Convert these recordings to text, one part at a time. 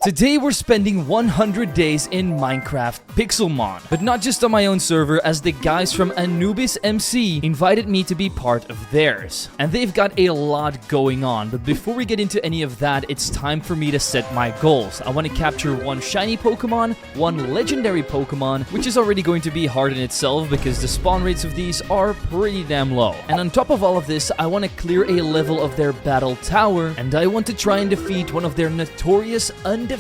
Today we're spending 100 days in Minecraft Pixelmon, but not just on my own server, as the guys from Anubis MC invited me to be part of theirs. And they've got a lot going on, but before we get into any of that, it's time for me to set my goals. I want to capture one shiny Pokemon, one legendary Pokemon, which is already going to be hard in itself because the spawn rates of these are pretty damn low. And on top of all of this, I want to clear a level of their battle tower, and I want to try and defeat one of their notorious undefeated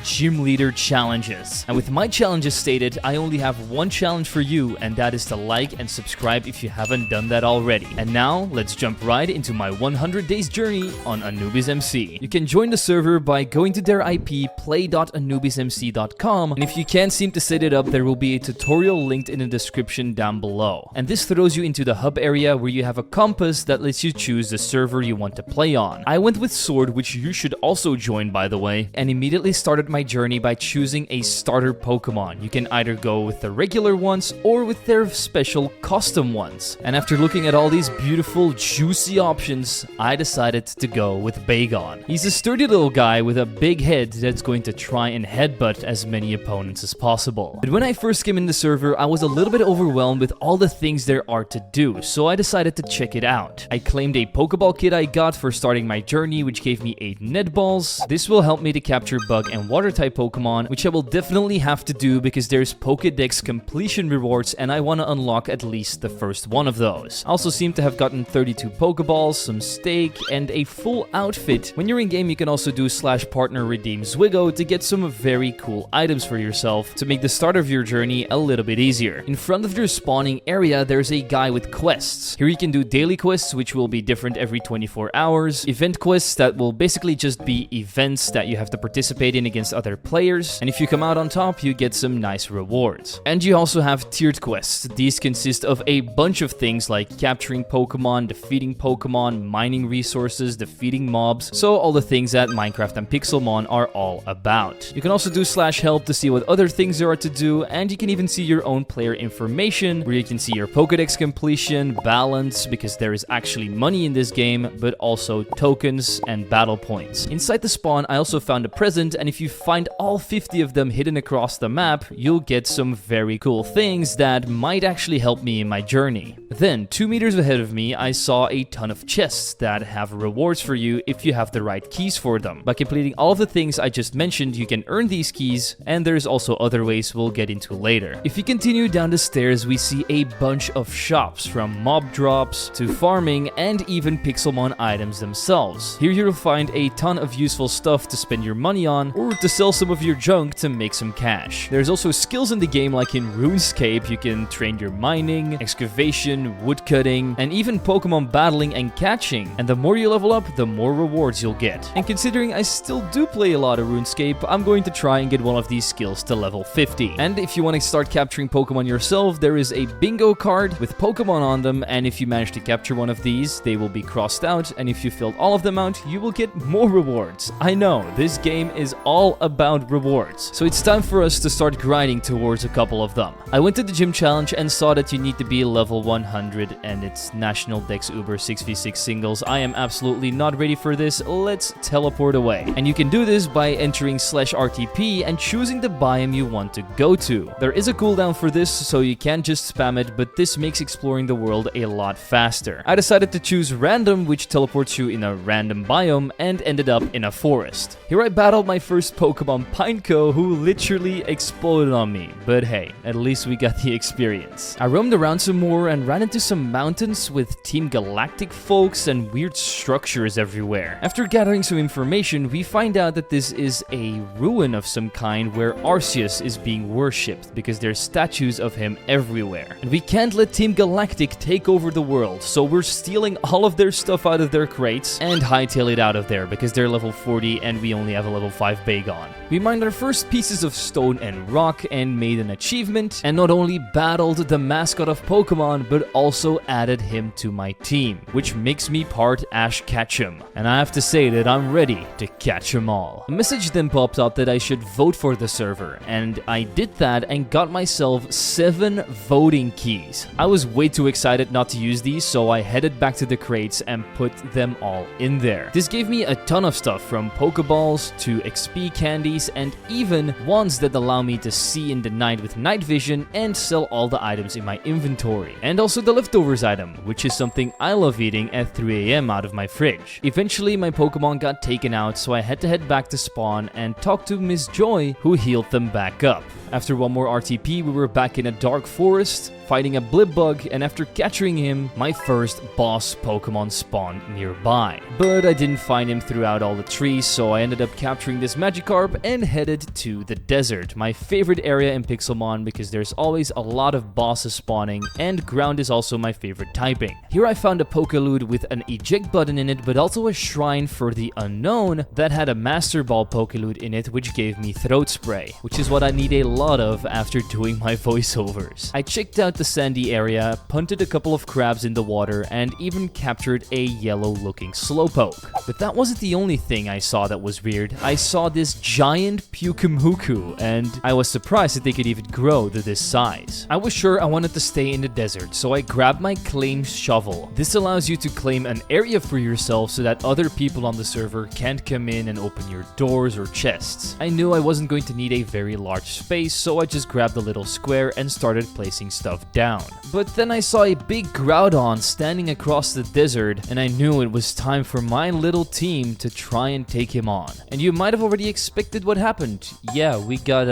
gym leader challenges. And with my challenges stated, I only have one challenge for you, and that is to like and subscribe if you haven't done that already. And now, let's jump right into my 100 days journey on Anubis MC. You can join the server by going to their IP, play.anubismc.com, and if you can't seem to set it up, there will be a tutorial linked in the description down below. And this throws you into the hub area where you have a compass that lets you choose the server you want to play on. I went with Sword, which you should also join, by the way, and immediately started my journey by choosing a starter Pokemon. You can either go with the regular ones or with their special custom ones. And after looking at all these beautiful, juicy options, I decided to go with Bagon. He's a sturdy little guy with a big head that's going to try and headbutt as many opponents as possible. But when I first came in the server, I was a little bit overwhelmed with all the things there are to do, so I decided to check it out. I claimed a Pokeball kit I got for starting my journey, which gave me 8 net balls. This will help me to capture bug and water type Pokemon, which I will definitely have to do because there's Pokédex completion rewards and I want to unlock at least the first one of those. I also seem to have gotten 32 Pokeballs, some steak, and a full outfit. When you're in game, you can also do /partner redeem Zwiggo to get some very cool items for yourself to make the start of your journey a little bit easier. In front of your spawning area, there's a guy with quests. Here you can do daily quests, which will be different every 24 hours, event quests that will basically just be events that you have to participate in against other players, and if you come out on top, you get some nice rewards. And you also have tiered quests. These consist of a bunch of things like capturing Pokemon, defeating Pokemon, mining resources, defeating mobs, so all the things that Minecraft and Pixelmon are all about. You can also do /help to see what other things there are to do, and you can even see your own player information, where you can see your Pokédex completion, balance, because there is actually money in this game, but also tokens and battle points. Inside the spawn, I also found a present, and if you find all 50 of them hidden across the map, you'll get some very cool things that might actually help me in my journey. Then, 2 meters ahead of me, I saw a ton of chests that have rewards for you if you have the right keys for them. By completing all of the things I just mentioned, you can earn these keys, and there's also other ways we'll get into later. If you continue down the stairs, we see a bunch of shops, from mob drops to farming and even Pixelmon items themselves. Here you'll find a ton of useful stuff to spend your money on, or to sell some of your junk to make some cash. There's also skills in the game, like in RuneScape. You can train your mining, excavation, woodcutting, and even Pokemon battling and catching. And the more you level up, the more rewards you'll get. And considering I still do play a lot of RuneScape, I'm going to try and get one of these skills to level 50. And if you want to start capturing Pokemon yourself, there is a bingo card with Pokemon on them, and if you manage to capture one of these, they will be crossed out, and if you filled all of them out, you will get more rewards. I know, this game is all about rewards, so it's time for us to start grinding towards a couple of them. I went to the gym challenge and saw that you need to be level 100, and it's National Dex Uber 6v6 singles. I am absolutely not ready for this. Let's teleport away. And you can do this by entering /RTP and choosing the biome you want to go to. There is a cooldown for this, so you can't just spam it, but this makes exploring the world a lot faster. I decided to choose random, which teleports you in a random biome, and ended up in a forest. Here I battled my first Pokemon, Pineco, who literally exploded on me, but hey, at least we got the experience. I roamed around some more and ran into some mountains with Team Galactic folks and weird structures everywhere. After gathering some information, we find out that this is a ruin of some kind where Arceus is being worshipped because there's statues of him everywhere. And we can't let Team Galactic take over the world, so we're stealing all of their stuff out of their crates and hightail it out of there because they're level 40 and we only have a level 5 Bagon. We mined our first pieces of stone and rock and made an achievement, and not only battled the mascot of Pokemon, but also added him to my team, which makes me part Ash Ketchum. And I have to say that I'm ready to catch them all. A message then popped up that I should vote for the server, and I did that and got myself 7 voting keys. I was way too excited not to use these, so I headed back to the crates and put them all in there. This gave me a ton of stuff, from Pokeballs 2 XP candies, and even ones that allow me to see in the night with night vision and sell all the items in my inventory. And also the leftovers item, which is something I love eating at 3 AM out of my fridge. Eventually my Pokemon got taken out, so I had to head back to spawn and talk to Miss Joy, who healed them back up. After one more RTP, we were back in a dark forest, fighting a Blibbug, and after capturing him, my first boss Pokemon spawned nearby. But I didn't find him throughout all the trees, so I ended up capturing this Magikarp and headed to the desert, my favorite area in Pixelmon because there's always a lot of bosses spawning, and ground is also my favorite typing. Here I found a Pokeloot with an eject button in it, but also a shrine for the unknown that had a Master Ball Pokeloot in it, which gave me throat spray, which is what I need a lot of after doing my voiceovers. I checked out the sandy area, punted a couple of crabs in the water, and even captured a yellow-looking Slowpoke. But that wasn't the only thing I saw that was weird. I saw this giant Pukemhuku, and I was surprised that they could even grow to this size. I was sure I wanted to stay in the desert, so I grabbed my claim shovel. This allows you to claim an area for yourself so that other people on the server can't come in and open your doors or chests. I knew I wasn't going to need a very large space, so I just grabbed a little square and started placing stuff down. But then I saw a big Groudon standing across the desert, and I knew it was time for my little team to try and take him on. And you might have already expected what happened. Yeah, we got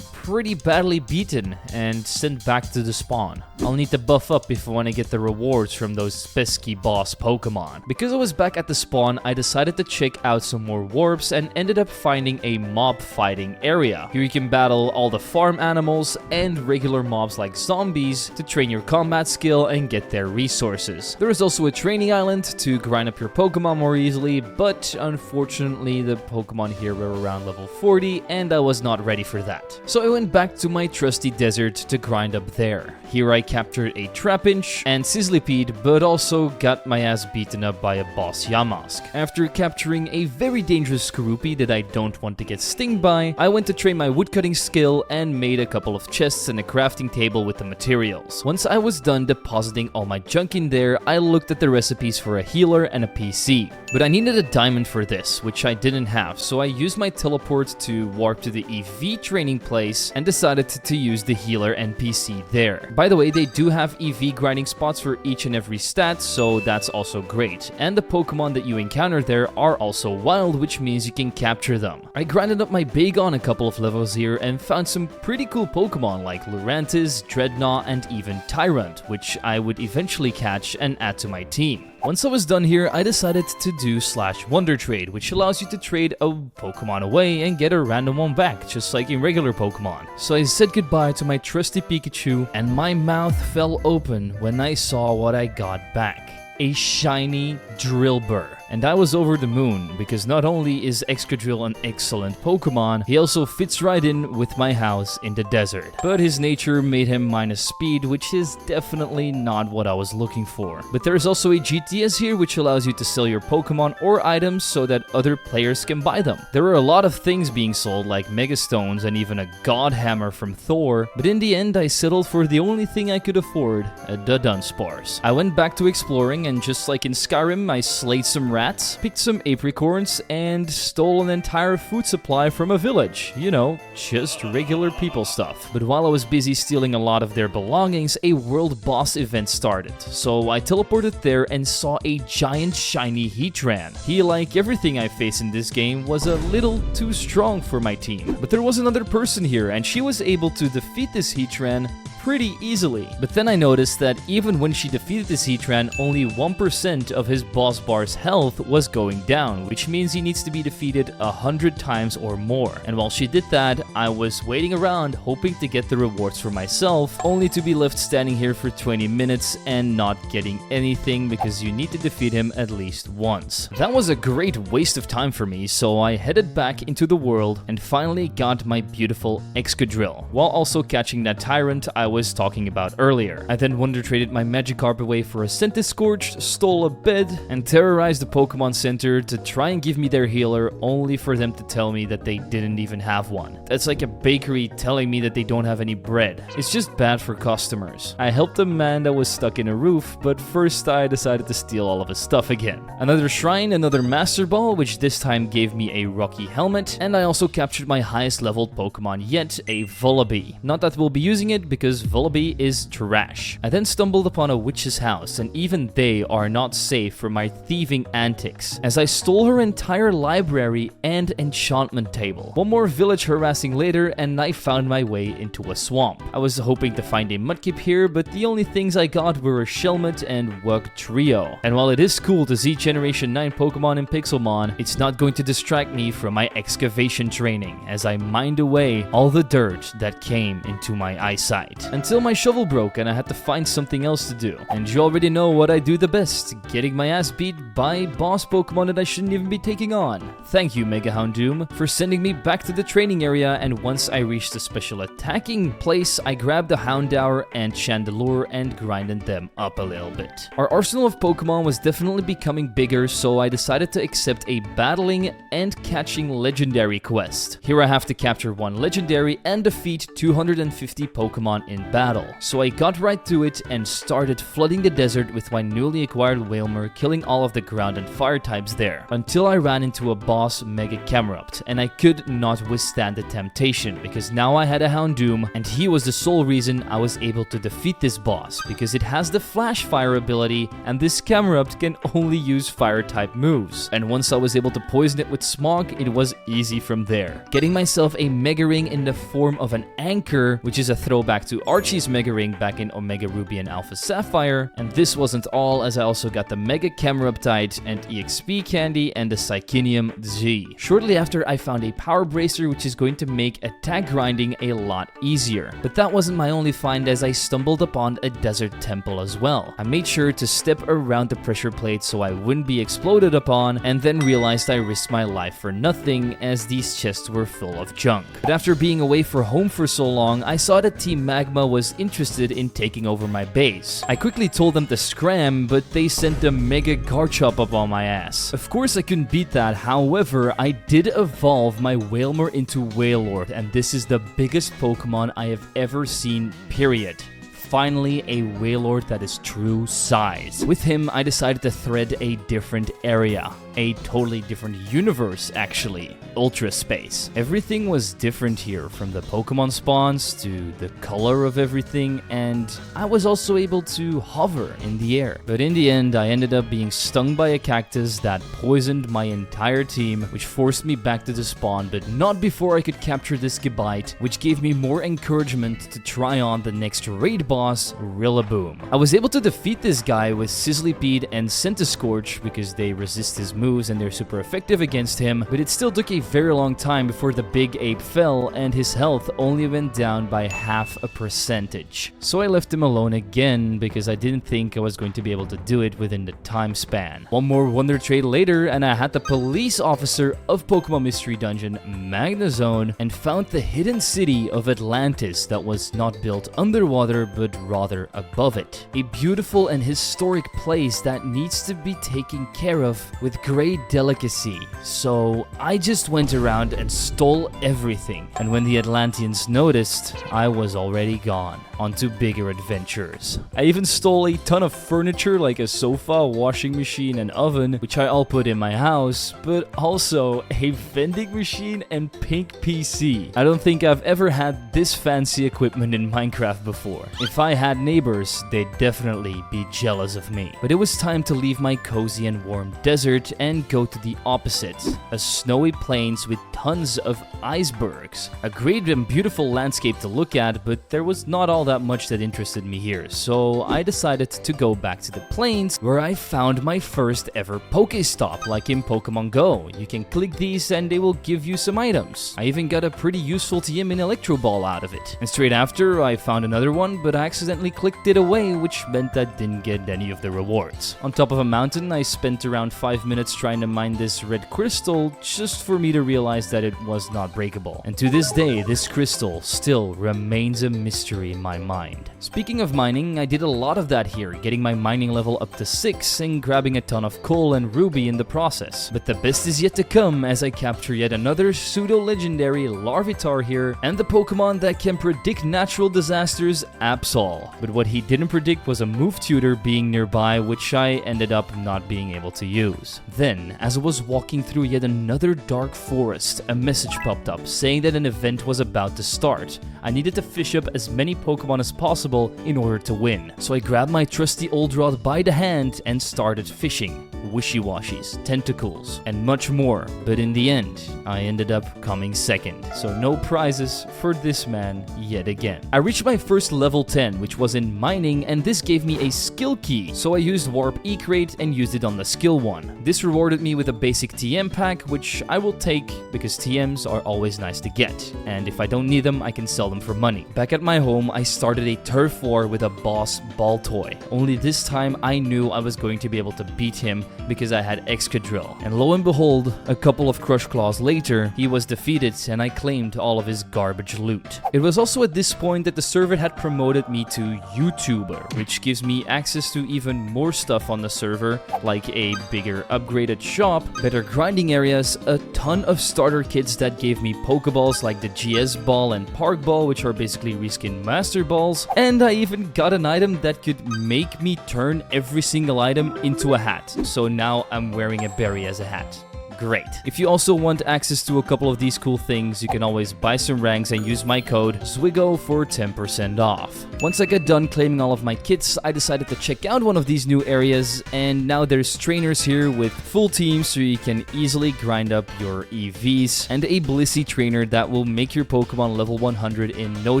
pretty badly beaten and sent back to the spawn. I'll need to buff up if I want to get the rewards from those pesky boss Pokemon. Because I was back at the spawn, I decided to check out some more warps and ended up finding a mob fighting area. Here you can battle all the farm animals and regular mobs like zombies to train your combat skill and get their resources. There is also a training island to grind up your Pokemon more easily, but unfortunately the Pokemon here were around level 40 and I was not ready for that. So I went back to my trusty desert to grind up there. Here I captured a Trapinch and Sizzlipede, but also got my ass beaten up by a boss Yamask. After capturing a very dangerous Skorupi that I don't want to get stung by, I went to train my woodcutting skill and made a couple of chests and a crafting table with the materials. Once I was done depositing all my junk in there, I looked at the recipes for a healer and a PC. But I needed a diamond for this, which I didn't have, so I used my teleport to warp to the EV training place and decided to use the healer and PC there. By the way, they do have EV grinding spots for each and every stat, so that's also great. And the Pokemon that you encounter there are also wild, which means you can capture them. I grinded up my Bagon a couple of levels here and found some pretty cool Pokemon like Lurantis, Dreadnought, and even Tyrant, which I would eventually catch and add to my team. Once I was done here, I decided to do /Wonder Trade, which allows you to trade a Pokemon away and get a random one back, just like in regular Pokemon. So I said goodbye to my trusty Pikachu, and my mouth fell open when I saw what I got back. A shiny Drillbur. And I was over the moon, because not only is Excadrill an excellent Pokemon, he also fits right in with my house in the desert. But his nature made him minus speed, which is definitely not what I was looking for. But there is also a GTS here, which allows you to sell your Pokemon or items so that other players can buy them. There are a lot of things being sold, like Megastones and even a God Hammer from Thor, but in the end I settled for the only thing I could afford, the Dunsparce. I went back to exploring, and just like in Skyrim, I slayed some rats, picked some apricorns, and stole an entire food supply from a village. You know, just regular people stuff. But while I was busy stealing a lot of their belongings, a world boss event started. So I teleported there and saw a giant shiny Heatran. He, like everything I face in this game, was a little too strong for my team. But there was another person here, and she was able to defeat this Heatran pretty easily. But then I noticed that even when she defeated this Heatran, only 1% of his boss bar's health was going down, which means he needs to be defeated 100 times or more. And while she did that, I was waiting around hoping to get the rewards for myself, only to be left standing here for 20 minutes and not getting anything because you need to defeat him at least once. That was a great waste of time for me, so I headed back into the world and finally got my beautiful Excadrill. While also catching that Tyrant, I was talking about earlier. I then Wonder Traded my Magikarp away for a Centiskorch, stole a bed, and terrorized the Pokemon Center to try and give me their healer, only for them to tell me that they didn't even have one. That's like a bakery telling me that they don't have any bread. It's just bad for customers. I helped a man that was stuck in a roof, but first I decided to steal all of his stuff again. Another shrine, another Master Ball, which this time gave me a Rocky helmet, and I also captured my highest leveled Pokemon yet, a Vullaby. Not that we'll be using it, because Vullaby is trash. I then stumbled upon a witch's house, and even they are not safe from my thieving antics, as I stole her entire library and enchantment table. One more village harassing later, and I found my way into a swamp. I was hoping to find a Mudkip here, but the only things I got were a Shelmet and Wugtrio. And while it is cool to see Generation 9 Pokemon in Pixelmon, it's not going to distract me from my excavation training, as I mined away all the dirt that came into my eyesight. Until my shovel broke and I had to find something else to do. And you already know what I do the best, getting my ass beat by boss Pokemon that I shouldn't even be taking on. Thank you, Mega Houndoom, for sending me back to the training area, and once I reached the special attacking place, I grabbed the Houndour and Chandelure and grinded them up a little bit. Our arsenal of Pokemon was definitely becoming bigger, so I decided to accept a battling and catching legendary quest. Here I have to capture one legendary and defeat 250 Pokemon in battle. So I got right to it and started flooding the desert with my newly acquired Wailmer, killing all of the ground and fire types there, until I ran into a boss Mega Camerupt, and I could not withstand the temptation, because now I had a Houndoom, and he was the sole reason I was able to defeat this boss, because it has the Flash Fire ability, and this Camerupt can only use fire type moves. And once I was able to poison it with Smog, it was easy from there. Getting myself a Mega Ring in the form of an Anchor, which is a throwback to Archie's Mega Ring back in Omega Ruby and Alpha Sapphire. And this wasn't all, as I also got the Mega Cameruptite and EXP Candy and the Psychinium Z. Shortly after, I found a Power Bracer, which is going to make attack grinding a lot easier. But that wasn't my only find, as I stumbled upon a desert temple as well. I made sure to step around the pressure plate so I wouldn't be exploded upon, and then realized I risked my life for nothing, as these chests were full of junk. But after being away from home for so long, I saw that Team Magma was interested in taking over my base. I quickly told them to scram, but they sent a Mega Garchomp up on my ass. Of course I couldn't beat that, however, I did evolve my Wailmer into Wailord, and this is the biggest Pokemon I have ever seen, period. Finally, a Wailord that is true size. With him, I decided to thread a different area. A totally different universe, actually. Ultra Space. Everything was different here, from the Pokemon spawns to the color of everything, and I was also able to hover in the air. But in the end, I ended up being stung by a cactus that poisoned my entire team, which forced me back to the spawn, but not before I could capture this Gabite, which gave me more encouragement to try on the next raid boss, Rillaboom. I was able to defeat this guy with Sizzlipede and Centiskorch because they resist his moves and they're super effective against him, but it still took a very long time before the big ape fell and his health only went down by 0.5%. So I left him alone again because I didn't think I was going to be able to do it within the time span. One more Wonder Trade later and I had the police officer of Pokemon Mystery Dungeon, Magnezone, and found the hidden city of Atlantis that was not built underwater but rather above it. A beautiful and historic place that needs to be taken care of with great delicacy. So I just went around and stole everything, and when the Atlanteans noticed, I was already gone. On to bigger adventures. I even stole a ton of furniture like a sofa, washing machine, and oven, which I all put in my house, but also a vending machine and pink PC. I don't think I've ever had this fancy equipment in Minecraft before. If I had neighbors, they'd definitely be jealous of me. But it was time to leave my cozy and warm desert and go to the opposite, a snowy plains with tons of icebergs. A great and beautiful landscape to look at, but there was not all that much that interested me here, so I decided to go back to the plains, where I found my first ever Pokestop, like in Pokemon Go. You can click these and they will give you some items. I even got a pretty useful TM in Electro Ball out of it. And straight after, I found another one, but I accidentally clicked it away, which meant I didn't get any of the rewards. On top of a mountain, I spent around 5 minutes trying to mine this red crystal just for me to realize that it was not breakable. And to this day, this crystal still remains a mystery in my mind. Speaking of mining, I did a lot of that here, getting my mining level up to 6 and grabbing a ton of coal and ruby in the process. But the best is yet to come as I capture yet another pseudo-legendary Larvitar here and the Pokemon that can predict natural disasters, Absol. But what he didn't predict was a move tutor being nearby, which I ended up not being able to use. Then, as I was walking through yet another dark forest, a message popped up saying that an event was about to start. I needed to fish up as many Pokemon as possible in order to win. So I grabbed my trusty old rod by the hand and started fishing. Wishy-washies, tentacles, and much more. But in the end, I ended up coming second. So no prizes for this man yet again. I reached my first level 10, which was in mining, and this gave me a skill key. So I used Warp E-Crate and used it on the skill one. This rewarded me with a basic TM pack, which I will take because TMs are always nice to get. And if I don't need them, I can sell them for money. Back at my home, I started a turf war with a boss Baltoy. Only this time I knew I was going to be able to beat him because I had Excadrill. And lo and behold, a couple of Crush Claws later, he was defeated and I claimed all of his garbage loot. It was also at this point that the server had promoted me to YouTuber, which gives me access to even more stuff on the server, like a bigger upgraded shop, better grinding areas, a ton of starter kits that gave me Pokeballs like the GS Ball and Park Ball, which are basically reskin Master Balls, and I even got an item that could make me turn every single item into a hat. So now I'm wearing a berry as a hat. Great. If you also want access to a couple of these cool things, you can always buy some ranks and use my code ZWIGGO for 10% off. Once I got done claiming all of my kits, I decided to check out one of these new areas, and now there's trainers here with full teams so you can easily grind up your EVs, and a Blissey trainer that will make your Pokemon level 100 in no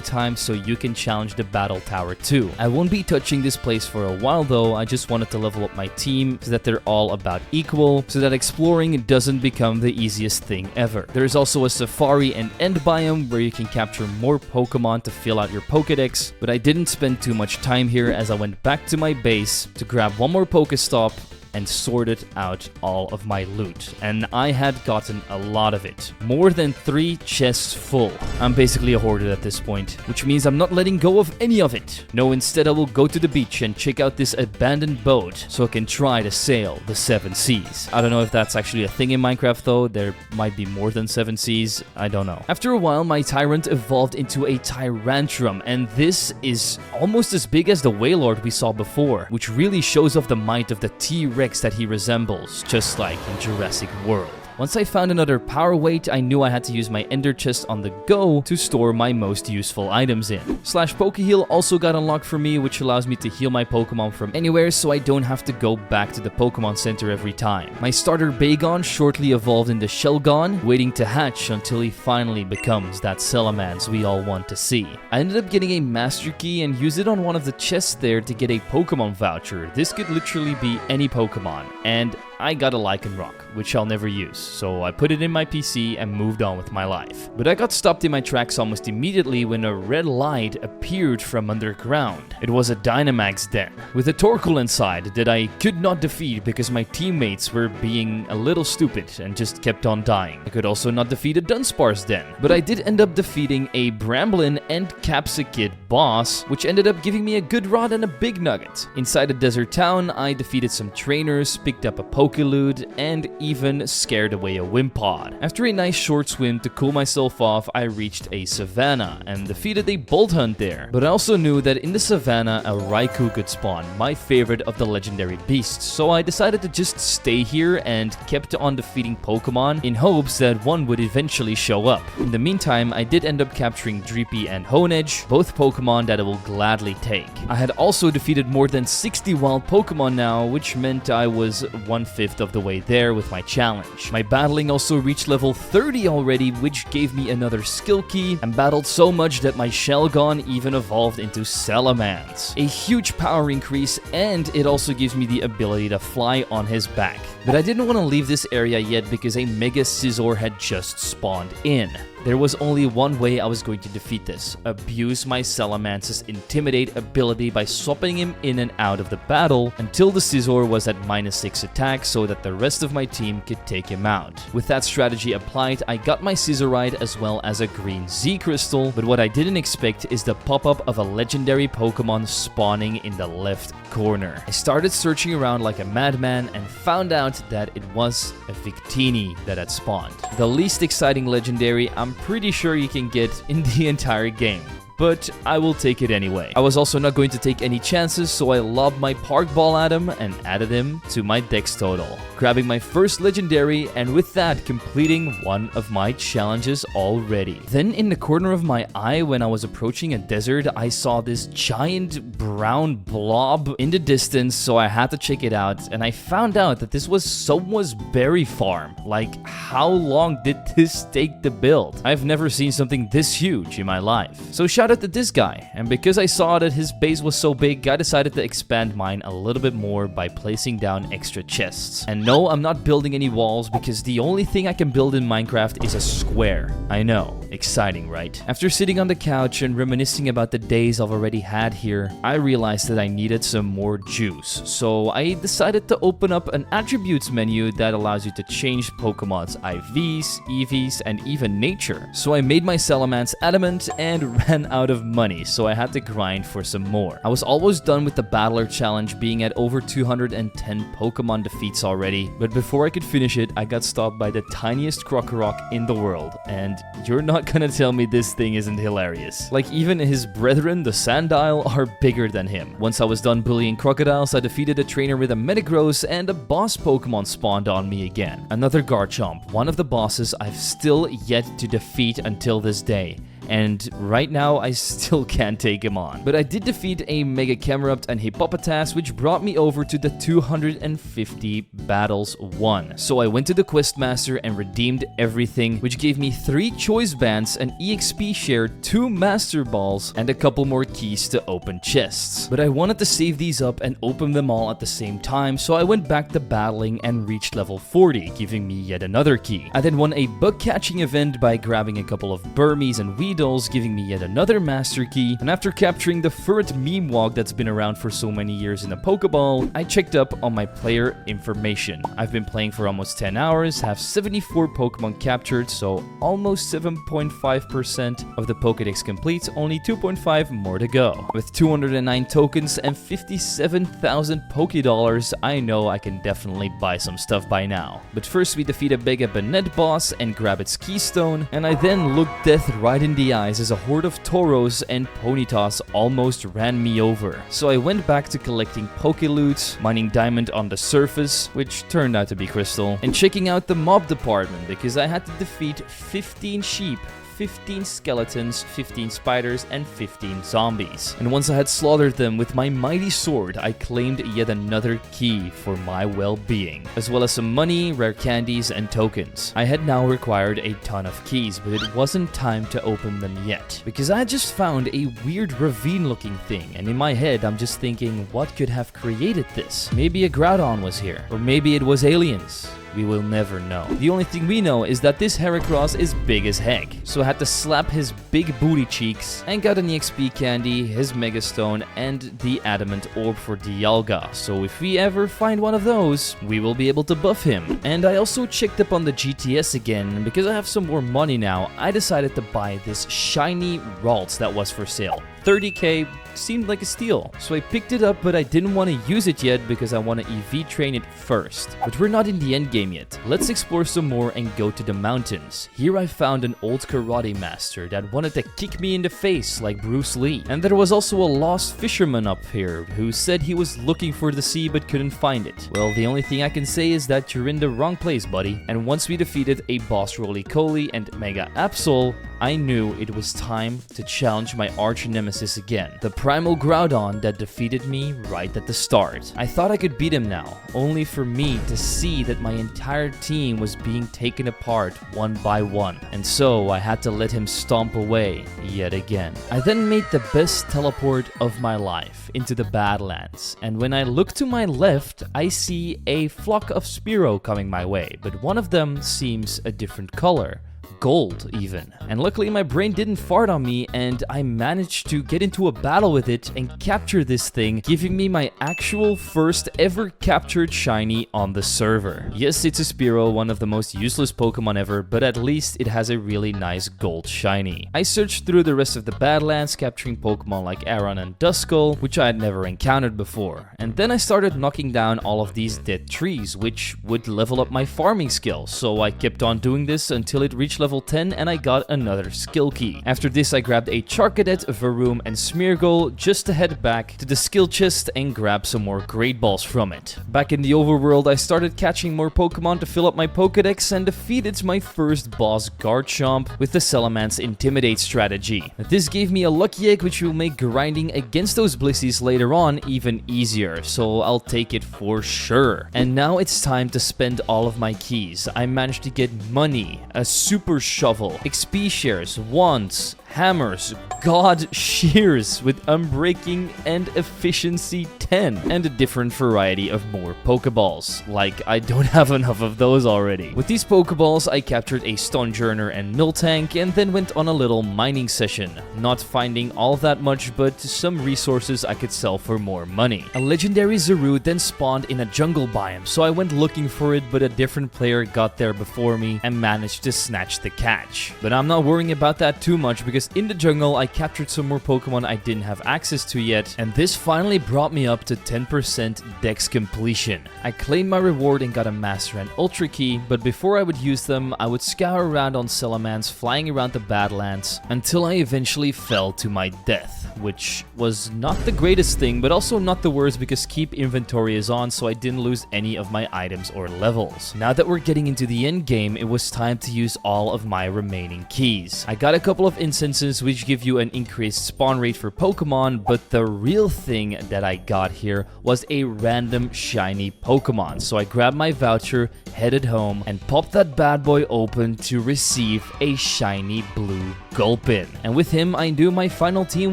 time so you can challenge the Battle Tower too. I won't be touching this place for a while though, I just wanted to level up my team so that they're all about equal, so that exploring doesn't become the easiest thing ever. There's also a safari and end biome where you can capture more Pokemon to fill out your Pokedex, but I didn't spend too much time here as I went back to my base to grab one more Pokestop and sorted out all of my loot. And I had gotten a lot of it. More than 3 chests full. I'm basically a hoarder at this point, which means I'm not letting go of any of it. No, instead I will go to the beach and check out this abandoned boat so I can try to sail the 7 seas. I don't know if that's actually a thing in Minecraft though. There might be more than 7 seas. I don't know. After a while, my Tyrant evolved into a Tyrantrum, and this is almost as big as the Wailord we saw before, which really shows off the might of the T-Rex that he resembles, just like in Jurassic World. Once I found another power weight, I knew I had to use my ender chest on the go to store my most useful items in. /Pokeheal also got unlocked for me, which allows me to heal my Pokemon from anywhere so I don't have to go back to the Pokemon Center every time. My starter Bagon shortly evolved into Shelgon, waiting to hatch until he finally becomes that Salamence we all want to see. I ended up getting a Master Key and used it on one of the chests there to get a Pokemon voucher. This could literally be any Pokemon, and I got a Lycanroc, which I'll never use, so I put it in my PC and moved on with my life. But I got stopped in my tracks almost immediately when a red light appeared from underground. It was a Dynamax den, with a Torkoal inside that I could not defeat because my teammates were being a little stupid and just kept on dying. I could also not defeat a Dunsparce den, but I did end up defeating a Bramblin and Capsakid boss, which ended up giving me a good rod and a big nugget. Inside a desert town, I defeated some trainers, picked up a Pokelood, and even scared away a Wimpod. After a nice short swim to cool myself off, I reached a savanna and defeated a Bolt Hunt there. But I also knew that in the savanna, a Raikou could spawn, my favorite of the legendary beasts, so I decided to just stay here and kept on defeating Pokemon in hopes that one would eventually show up. In the meantime, I did end up capturing Dreepy and Honedge, both Pokemon that I will gladly take. I had also defeated more than 60 wild Pokemon now, which meant I was 1/5 of the way there with my challenge. My battling also reached level 30 already, which gave me another skill key, and battled so much that my Shelgon even evolved into Salamence. A huge power increase, and it also gives me the ability to fly on his back. But I didn't want to leave this area yet because a Mega Scizor had just spawned in. There was only one way I was going to defeat this: abuse my Salamance's Intimidate ability by swapping him in and out of the battle until the Zwiggojr was at -6 attack so that the rest of my team could take him out. With that strategy applied, I got my Zwiggojr as well as a green Z crystal, but what I didn't expect is the pop-up of a legendary Pokemon spawning in the left corner. I started searching around like a madman and found out that it was a Victini that had spawned. The least exciting legendary I'm pretty sure you can get in the entire game, but I will take it anyway. I was also not going to take any chances, so I lobbed my Park Ball at him and added him to my dex total, grabbing my first legendary, and with that completing one of my challenges already. Then in the corner of my eye, when I was approaching a desert, I saw this giant brown blob in the distance, so I had to check it out, and I found out that this was someone's berry farm. Like, how long did this take to build? I've never seen something this huge in my life. So shout out to this guy, and because I saw that his base was so big, I decided to expand mine a little bit more by placing down extra chests. And no, I'm not building any walls because the only thing I can build in Minecraft is a square. I know, exciting, right? After sitting on the couch and reminiscing about the days I've already had here, I realized that I needed some more juice. So I decided to open up an attributes menu that allows you to change Pokemon's IVs, EVs, and even nature. So I made my Salamence adamant and ran out of money, so I had to grind for some more. I was almost done with the Battler challenge, being at over 210 Pokemon defeats already, but before I could finish it, I got stopped by the tiniest Krokorok in the world, and you're not gonna tell me this thing isn't hilarious. Like, even his brethren, the Sandile, are bigger than him. Once I was done bullying crocodiles, I defeated a trainer with a Metagross, and a boss Pokemon spawned on me again. Another Garchomp, one of the bosses I've still yet to defeat until this day. And right now, I still can't take him on. But I did defeat a Mega Camerupt and Hippopotas, which brought me over to the 250 battles won. So I went to the Questmaster and redeemed everything, which gave me 3 Choice Bands, an EXP share, 2 Master Balls, and a couple more keys to open chests. But I wanted to save these up and open them all at the same time, so I went back to battling and reached level 40, giving me yet another key. I then won a bug catching event by grabbing a couple of Burmies and Weedles, giving me yet another master key, and after capturing the Furret meme walk that's been around for so many years in a Pokeball, I checked up on my player information. I've been playing for almost 10 hours, have 74 Pokemon captured, so almost 7.5% of the Pokédex complete, only 2.5 more to go. With 209 tokens and 57,000 Pokédollars, I know I can definitely buy some stuff by now. But first we defeat a Mega Banette boss and grab its keystone, and I then looked death right in the eyes as a horde of Tauros and Ponytas almost ran me over. So I went back to collecting Pokeloot, mining diamond on the surface, which turned out to be crystal, and checking out the mob department because I had to defeat 15 sheep, 15 skeletons, 15 spiders, and 15 zombies. And once I had slaughtered them with my mighty sword, I claimed yet another key for my well-being, as well as some money, rare candies, and tokens. I had now required a ton of keys, but it wasn't time to open them yet, because I had just found a weird ravine-looking thing, and in my head I'm just thinking, what could have created this? Maybe a Groudon was here, or maybe it was aliens. We will never know. The only thing we know is that this Heracross is big as heck, so I had to slap his big booty cheeks and got an EXP candy, his Megastone, and the Adamant Orb for Dialga, so if we ever find one of those, we will be able to buff him. And I also checked up on the GTS again, and because I have some more money now, I decided to buy this shiny Ralts that was for sale. 30k seemed like a steal, so I picked it up, but I didn't want to use it yet because I want to EV train it first. But we're not in the end game yet. Let's explore some more and go to the mountains. Here I found an old karate master that wanted to kick me in the face like Bruce Lee. And there was also a lost fisherman up here who said he was looking for the sea but couldn't find it. Well, the only thing I can say is that you're in the wrong place, buddy. And once we defeated a boss Roly-Coly and Mega Absol, I knew it was time to challenge my arch nemesis again, the Primal Groudon that defeated me right at the start. I thought I could beat him now, only for me to see that my entire team was being taken apart one by one, and so I had to let him stomp away yet again. I then made the best teleport of my life into the Badlands, and when I look to my left, I see a flock of Spearow coming my way, but one of them seems a different color. gold even. And luckily my brain didn't fart on me and I managed to get into a battle with it and capture this thing, giving me my actual first ever captured shiny on the server. Yes, it's a Spearow, one of the most useless Pokemon ever, but at least it has a really nice gold shiny. I searched through the rest of the Badlands, capturing Pokemon like Aron and Duskull, which I had never encountered before. And then I started knocking down all of these dead trees, which would level up my farming skill. So I kept on doing this until it reached level 10 and I got another skill key. After this I grabbed a Charcadet, Varoom and Smeargle just to head back to the skill chest and grab some more Great Balls from it. Back in the overworld I started catching more Pokemon to fill up my Pokedex and defeated my first boss Garchomp with the Salamence Intimidate strategy. This gave me a lucky egg which will make grinding against those Blissies later on even easier, so I'll take it for sure. And now it's time to spend all of my keys. I managed to get money, a super shovel, XP shares, wands, hammers, god shears with unbreaking and efficiency 10, and a different variety of more Pokeballs. Like, I don't have enough of those already. With these Pokeballs, I captured a Stonjourner and Miltank and then went on a little mining session, not finding all that much but some resources I could sell for more money. A legendary Zarude then spawned in a jungle biome, so I went looking for it, but a different player got there before me and managed to snatch the catch. But I'm not worrying about that too much because in the jungle I captured some more Pokemon I didn't have access to yet, and this finally brought me up to 10% Dex completion. I claimed my reward and got a Master and Ultra Key, but before I would use them, I would scour around on Salamence, flying around the Badlands, until I eventually fell to my death, which was not the greatest thing, but also not the worst because keep inventory is on, so I didn't lose any of my items or levels. Now that we're getting into the end game, it was time to use all of my remaining keys. I got a couple of instances which give you an increased spawn rate for Pokemon, but the real thing that I got here was a random shiny Pokemon. So I grabbed my voucher, headed home, and popped that bad boy open to receive a shiny blue Gulpin. And with him, I knew my final team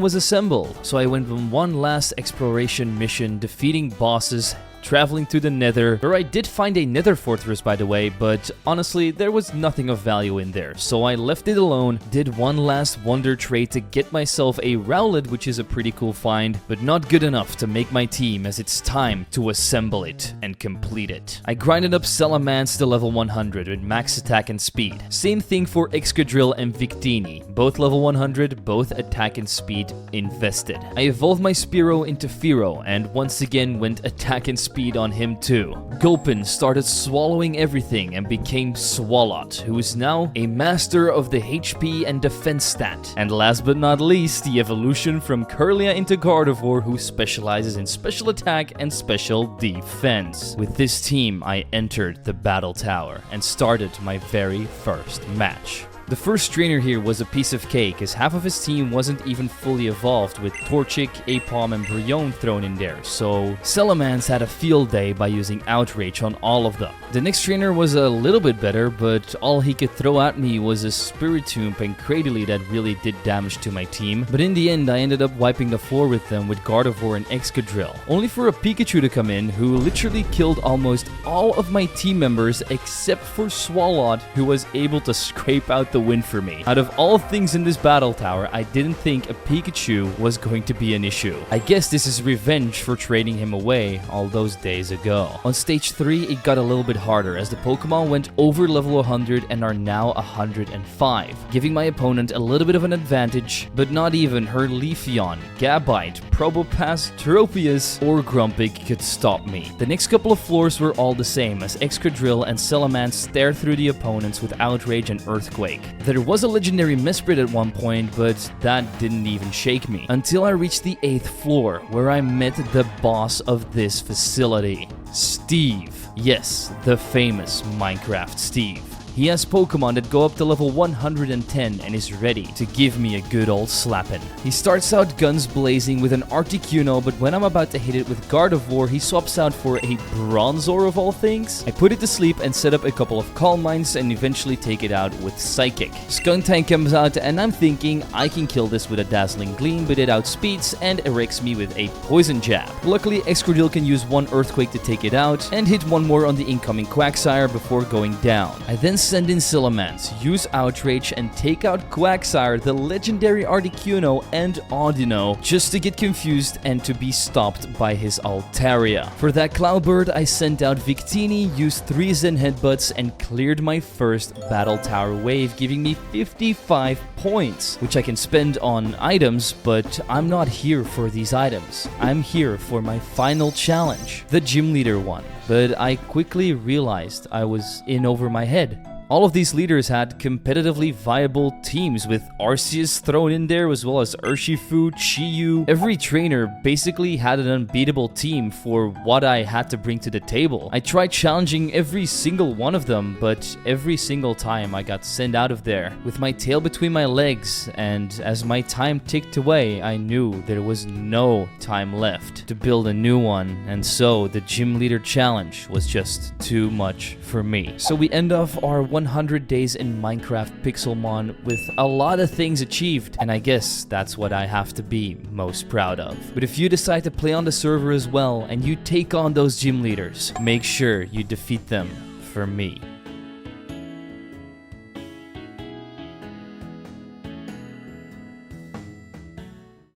was assembled. So I went on one last exploration mission, defeating bosses, traveling to the Nether, where I did find a Nether fortress by the way, but honestly there was nothing of value in there, so I left it alone, did one last wonder trade to get myself a Rowlet, which is a pretty cool find, but not good enough to make my team as it's time to assemble it and complete it. I grinded up Salamence to level 100 with max attack and speed. Same thing for Excadrill and Victini, both level 100, both attack and speed invested. I evolved my Spearow into Fearow and once again went attack and speed on him too. Gulpin started swallowing everything and became Swalot, who is now a master of the HP and defense stat. And last but not least, the evolution from Kirlia into Gardevoir, who specializes in special attack and special defense. With this team, I entered the battle tower and started my very first match. The first trainer here was a piece of cake, as half of his team wasn't even fully evolved, with Torchic, Aipom, and Brionne thrown in there, so Salamence had a field day by using Outrage on all of them. The next trainer was a little bit better, but all he could throw at me was a Spiritomb and Cradily that really did damage to my team, but in the end I ended up wiping the floor with them with Gardevoir and Excadrill, only for a Pikachu to come in who literally killed almost all of my team members except for Swalot, who was able to scrape out the win for me. Out of all things in this battle tower, I didn't think a Pikachu was going to be an issue. I guess this is revenge for trading him away all those days ago. On stage 3, it got a little bit harder as the Pokemon went over level 100 and are now 105, giving my opponent a little bit of an advantage, but not even her Leafeon, Gabite, Probopass, Tropius, or Grumpig could stop me. The next couple of floors were all the same as Excadrill and Salamence stared through the opponents with Outrage and Earthquake. There was a legendary Mesprit at one point, but that didn't even shake me, until I reached the 8th floor, where I met the boss of this facility, Steve. Yes, the famous Minecraft Steve. He has Pokemon that go up to level 110 and is ready to give me a good old slappin'. He starts out guns blazing with an Articuno, but when I'm about to hit it with Gardevoir, he swaps out for a Bronzor of all things. I put it to sleep and set up a couple of Calm Minds and eventually take it out with Psychic. Skuntank comes out and I'm thinking I can kill this with a Dazzling Gleam, but it outspeeds and erects me with a Poison Jab. Luckily, Excadrill can use one Earthquake to take it out and hit one more on the incoming Quagsire before going down. I then send in Sillamans, use Outrage, and take out Quagsire, the legendary Articuno, and Audino, just to get confused and to be stopped by his Altaria. For that Cloudbird, I sent out Victini, used 3 Zen Headbutts, and cleared my first Battle Tower wave, giving me 55 points, which I can spend on items, but I'm not here for these items. I'm here for my final challenge, the Gym Leader one. But I quickly realized I was in over my head. All of these leaders had competitively viable teams, with Arceus thrown in there as well as Urshifu, Chiyu. Every trainer basically had an unbeatable team for what I had to bring to the table. I tried challenging every single one of them, but every single time I got sent out of there with my tail between my legs, and as my time ticked away, I knew there was no time left to build a new one, and so the Gym Leader Challenge was just too much for me. So we end off our 100 days in Minecraft Pixelmon with a lot of things achieved, and I guess that's what I have to be most proud of. But if you decide to play on the server as well and you take on those gym leaders, make sure you defeat them for me.